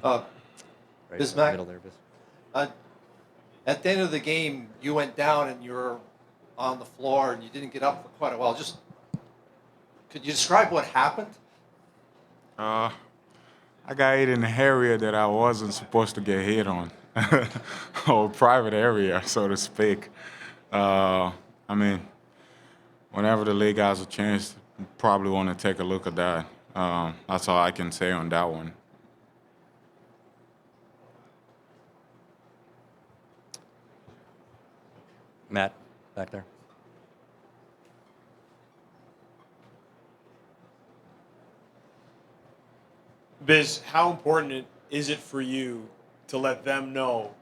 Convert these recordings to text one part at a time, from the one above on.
Uh, Right in the Bismack, middle there, Bis. uh, at the end of the game, you went down and you were on the floor and you didn't get up for quite a while. Just could you describe what happened? Uh, I got hit in an area that I wasn't supposed to get hit on, or private area, so to speak. Uh, I mean, whenever the league has a chance, probably want to take a look at that. That's all I can say on that one. Matt, back there. Biz, how important is it for you to let them know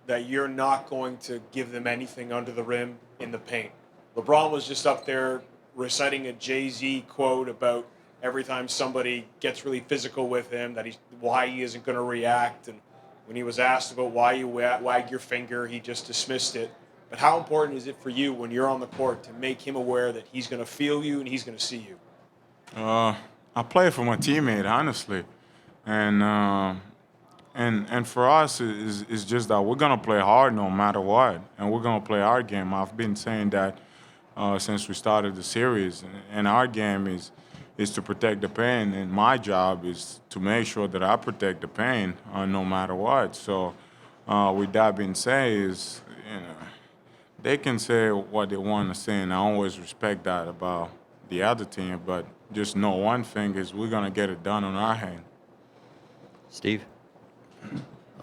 that you're not going to give them anything under the rim in the paint? LeBron was just up there reciting a Jay-Z quote about every time somebody gets really physical with him, that he's why he isn't going to react. And when he was asked about why you wag your finger, he just dismissed it. But how important is it for you when you're on the court to make him aware that he's going to feel you and he's going to see you? Uh, I play for my teammate, honestly, and and for us, it's just that we're gonna play hard no matter what, and we're gonna play our game. I've been saying that since we started the series, and our game is to protect the paint, and my job is to make sure that I protect the paint no matter what. So, with that being said, is they can say what they want to say, and I always respect that about the other team. But just know one thing is we're gonna get it done on our hand. Steve?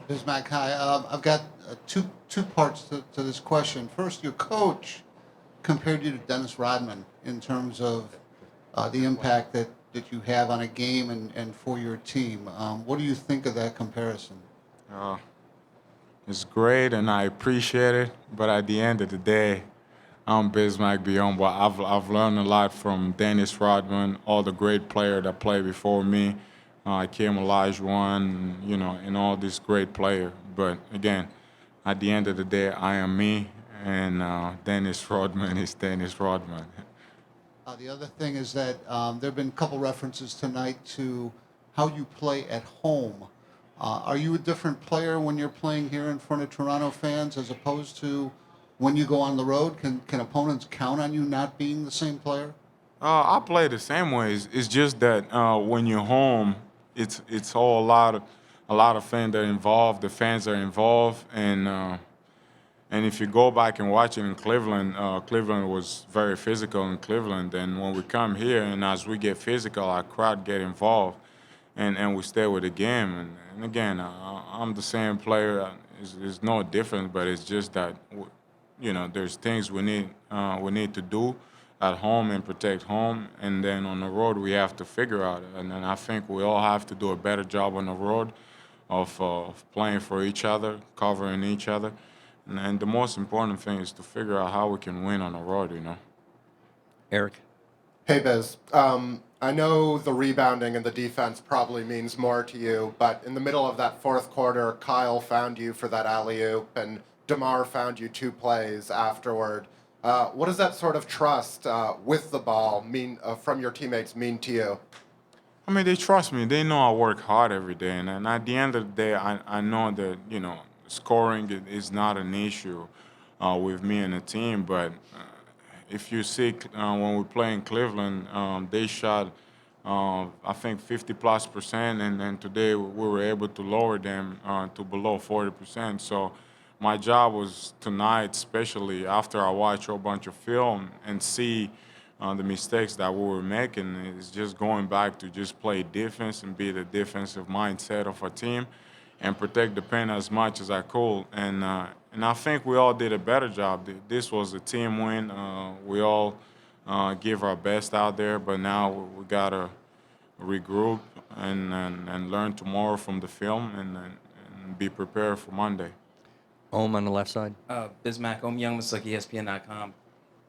Bismack, hi. I've got two parts to this question. First, your coach compared you to Dennis Rodman in terms of the impact that you have on a game and for your team. What do you think of that comparison? Uh, it's great, and I appreciate it. But at the end of the day, I'm Bismack Biyombo. I've learned a lot from Dennis Rodman, all the great players that played before me. Kim Olajuwon, and all these great players. But again, at the end of the day, I am me, and Dennis Rodman is Dennis Rodman. The other thing is that there have been a couple references tonight to how you play at home. Are you a different player when you're playing here in front of Toronto fans as opposed to when you go on the road? Can opponents count on you not being the same player? I play the same way. It's just that when you're home, it's all a lot of fans that are involved. The fans are involved, and if you go back and watch it in Cleveland, Cleveland was very physical in Cleveland. And when we come here, and as we get physical, our crowd get involved, and we stay with the game. And again, I'm the same player. It's no different, but it's just that there's things we need to do at home and protect home, and then on the road we have to figure out. And then I think we all have to do a better job on the road of playing for each other, covering each other. And the most important thing is to figure out how we can win on the road. Eric? Hey, Biz. I know the rebounding and the defense probably means more to you, but in the middle of that fourth quarter, Kyle found you for that alley-oop, and DeMar found you two plays afterward. What does that sort of trust with the ball mean from your teammates mean to you? I mean, they trust me. They know I work hard every day, and at the end of the day, I know that scoring is not an issue with me and the team. But if you see when we play in Cleveland, they shot I think 50+%, and then today we were able to lower them to below 40%. So my job was tonight, especially after I watch a bunch of film and see the mistakes that we were making, is just going back to just play defense and be the defensive mindset of our team and protect the pen as much as I could. And I think we all did a better job. This was a team win. We all give our best out there, but now we gotta regroup and learn tomorrow from the film and be prepared for Monday. Ohm on the left side. Bismack, Youngmas, ESPN.com.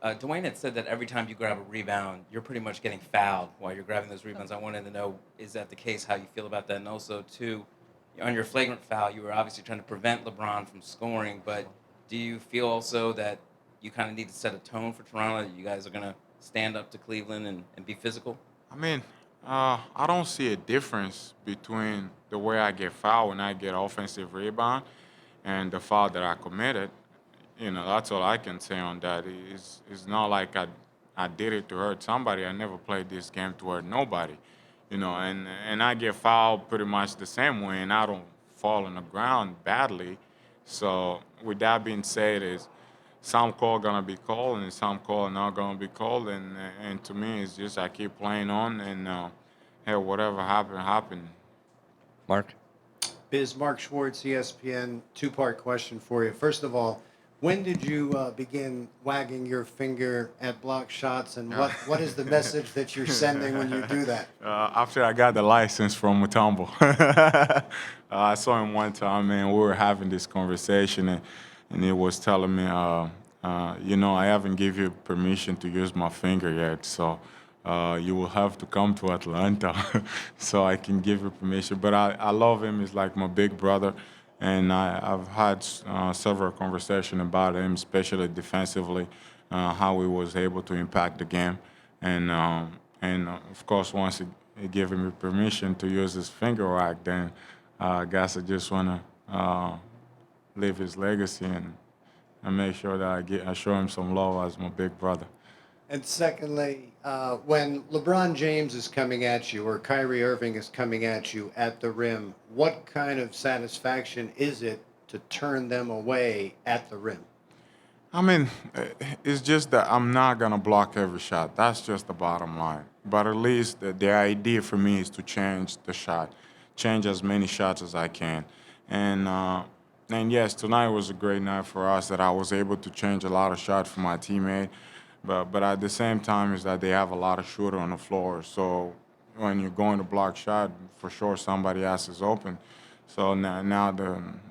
Dwayne had said that every time you grab a rebound, you're pretty much getting fouled while you're grabbing those rebounds. I wanted to know, is that the case, how you feel about that? And also, too, on your flagrant foul, you were obviously trying to prevent LeBron from scoring, but do you feel also that you kind of need to set a tone for Toronto, that you guys are going to stand up to Cleveland and be physical? I mean, I don't see a difference between the way I get fouled when I get offensive rebound and the foul that I committed. That's all I can say on that. It's not like I did it to hurt somebody. I never played this game to hurt nobody. And I get fouled pretty much the same way, and I don't fall on the ground badly. So with that being said, is some call gonna be called and some call not gonna be called, and to me, it's just I keep playing on, and hey, whatever happened. Mark? Bismarck Schwartz, ESPN. Two-part question for you. First of all, when did you begin wagging your finger at block shots, and what is the message that you're sending when you do that? After I got the license from Mutombo. I saw him one time, and we were having this conversation, and he was telling me, I haven't give you permission to use my finger yet, so you will have to come to Atlanta so I can give you permission. But I love him. He's like my big brother. And I've had several conversations about him, especially defensively, how he was able to impact the game. And of course, once he gave me permission to use his finger rack, then I guess I just want to leave his legacy and make sure that I show him some love as my big brother. And secondly, when LeBron James is coming at you or Kyrie Irving is coming at you at the rim, what kind of satisfaction is it to turn them away at the rim? I mean, it's just that I'm not going to block every shot. That's just the bottom line. But at least the idea for me is to change the shot, change as many shots as I can. And yes, tonight was a great night for us that I was able to change a lot of shots for my teammate. But at the same time is that they have a lot of shooter on the floor. So when you're going to block shot, for sure somebody else is open. So now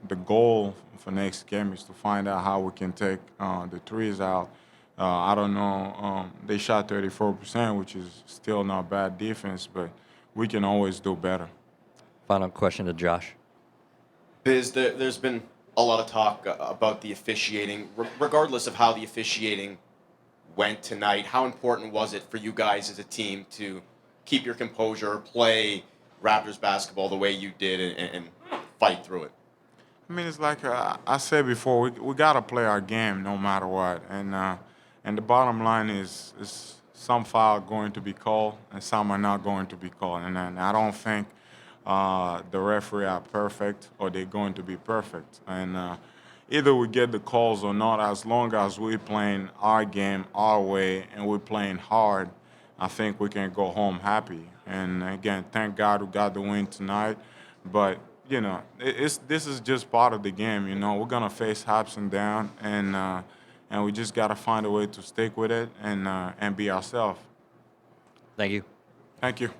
the goal for next game is to find out how we can take the threes out. I don't know. They shot 34%, which is still not bad defense, but we can always do better. Final question to Josh. Biz, there's been a lot of talk about the officiating, regardless of how the officiating went tonight. How important was it for you guys as a team to keep your composure, play Raptors basketball the way you did, and fight through it? I mean, it's like I said before, we got to play our game no matter what. And the bottom line is some foul going to be called and some are not going to be called. And I don't think the referee are perfect or they're going to be perfect. And either we get the calls or not, as long as we're playing our game our way and we're playing hard, I think we can go home happy. And again, thank God we got the win tonight. But this is just part of the game. We're gonna face ups and downs, and we just gotta find a way to stick with it and be ourselves. Thank you. Thank you.